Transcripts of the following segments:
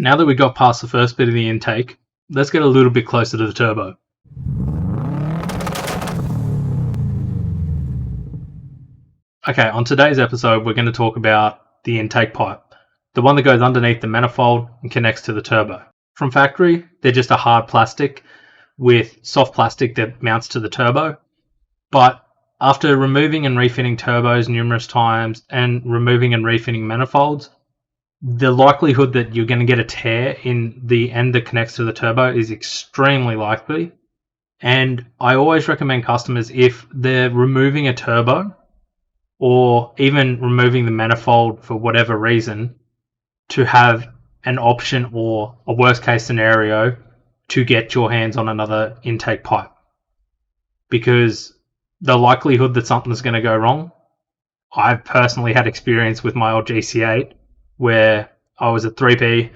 Now that we got past the first bit of the intake, let's get a little bit closer to the turbo. Okay, on today's episode, we're going to talk about the intake pipe, the one that goes underneath the manifold and connects to the turbo. From factory, they're just a hard plastic with soft plastic that mounts to the turbo, but after removing and refitting turbos numerous times and removing and refitting manifolds, the likelihood that you're going to get a tear in the end that connects to the turbo is extremely likely. And I always recommend customers, if they're removing a turbo or even removing the manifold for whatever reason, to have an option or a worst case scenario to get your hands on another intake pipe. Because the likelihood that something's going to go wrong, I've personally had experience with my old GC8 where I was at 3P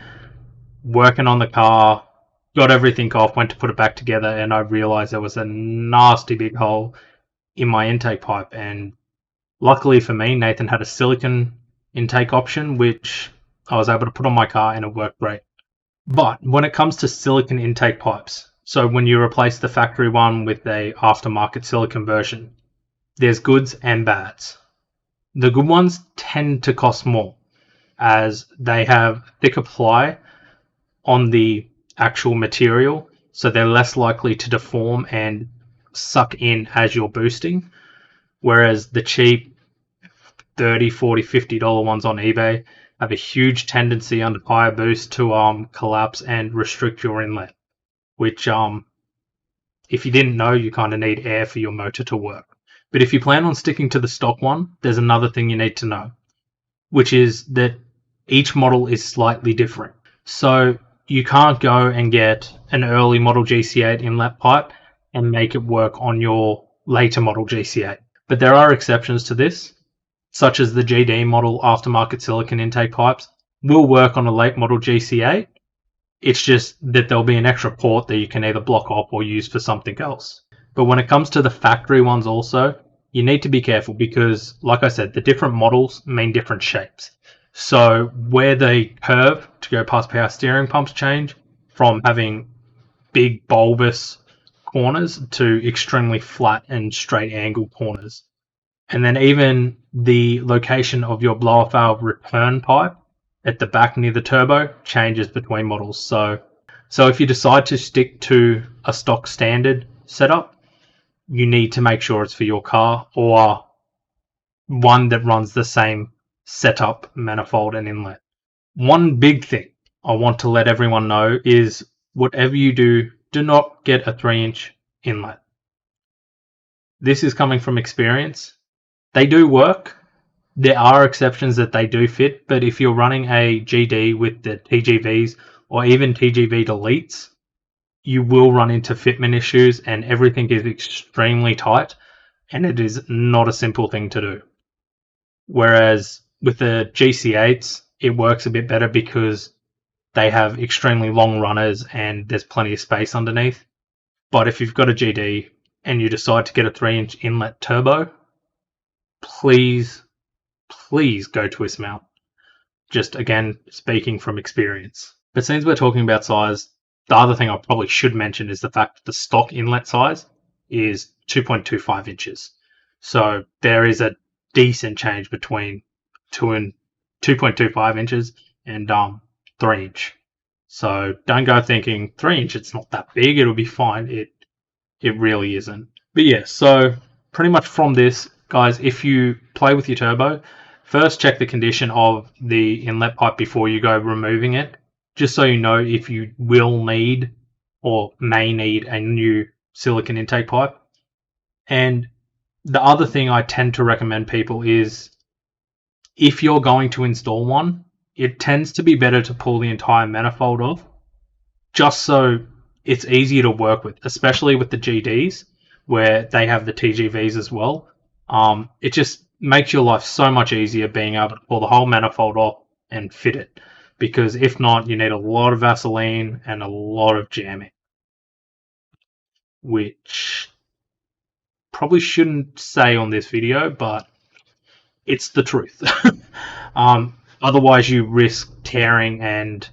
working on the car, got everything off, went to put it back together, and I realized there was a nasty big hole in my intake pipe. And luckily for me, Nathan had a silicon intake option, which I was able to put on my car and it worked great. But when it comes to silicon intake pipes, so when you replace the factory one with a aftermarket silicon version, there's goods and bads. The good ones tend to cost more, as they have thicker ply on the actual material, so they're less likely to deform and suck in as you're boosting. Whereas the cheap $30, $40, $50 ones on eBay have a huge tendency under higher boost to collapse and restrict your inlet, which if you didn't know, you kind of need air for your motor to work. But if you plan on sticking to the stock one, there's another thing you need to know, which is that each model is slightly different. So you can't go and get an early model GC8 inlet pipe and make it work on your later model GC8. But there are exceptions to this, such as the GD model aftermarket silicon intake pipes will work on a late model GC8. It's just that there'll be an extra port that you can either block off or use for something else. But when it comes to the factory ones also, you need to be careful because, like I said, the different models mean different shapes. So where they curve to go past power steering pumps change from having big bulbous corners to extremely flat and straight angled corners. And then even the location of your blower valve return pipe at the back near the turbo changes between models. So if you decide to stick to a stock standard setup, you need to make sure it's for your car or one that runs the same setup, manifold, and inlet. One big thing I want to let everyone know is whatever you do, do not get a 3-inch inlet. This is coming from experience. They do work. There are exceptions that they do fit, but if you're running a GD with the TGVs or even TGV deletes, you will run into fitment issues and everything is extremely tight and it is not a simple thing to do. Whereas with the GC8s, it works a bit better because they have extremely long runners and there's plenty of space underneath. But if you've got a GD and you decide to get a 3-inch inlet turbo, please go twist mount. Just again, speaking from experience. But since we're talking about size, the other thing I probably should mention is the fact that the stock inlet size is 2.25 inches. So there is a decent change between 2.25 inches and 3 inch. So don't go thinking 3 inch, it's not that big, it'll be fine. It really isn't. But yeah, so pretty much from this, guys, if you play with your turbo, first check the condition of the inlet pipe before you go removing it, just so you know if you will need or may need a new silicon intake pipe. And the other thing I tend to recommend people is, if you're going to install one, it tends to be better to pull the entire manifold off, just so it's easier to work with, especially with the GDs where they have the TGVs as well. It just makes your life so much easier being able to pull the whole manifold off and fit it, because if not, you need a lot of Vaseline and a lot of jamming, which probably shouldn't say on this video, but it's the truth. Otherwise you risk tearing and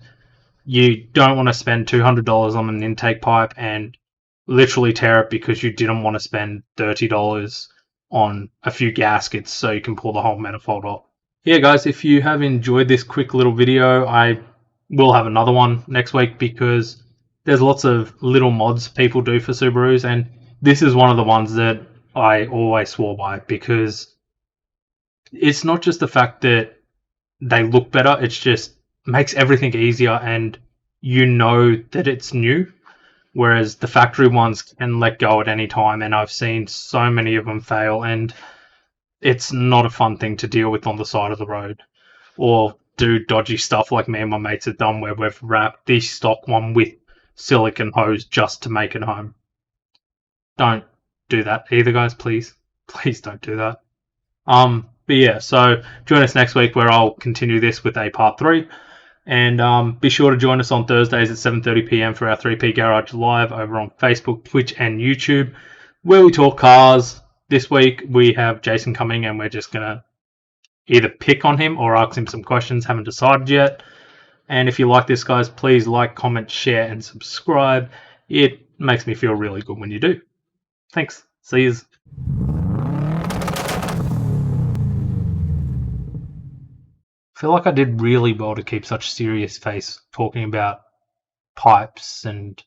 You don't want to spend $200 on an intake pipe and literally tear it because you didn't want to spend $30 on a few gaskets so you can pull the whole manifold off. Yeah, guys, if you have enjoyed this quick little video, I will have another one next week because there's lots of little mods people do for Subarus, and this is one of the ones that I always swore by because it's not just the fact that they look better, it's just makes everything easier and you know that it's new. Whereas the factory ones can let go at any time, and I've seen so many of them fail, and it's not a fun thing to deal with on the side of the road. Or do dodgy stuff like me and my mates have done where we've wrapped the stock one with silicone hose just to make it home. Don't do that either, guys, please. Please don't do that. But yeah, so join us next week where I'll continue this with a part 3. And be sure to join us on Thursdays at 7:30 p.m. for our 3P Garage Live over on Facebook, Twitch, and YouTube, where we talk cars. This week we have Jason coming, and we're just going to either pick on him or ask him some questions. Haven't decided yet. And if you like this, guys, please like, comment, share, and subscribe. It makes me feel really good when you do. Thanks. See yous. I feel like I did really well to keep such serious face talking about pipes and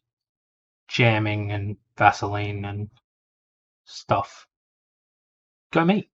jamming and Vaseline and stuff. Go me.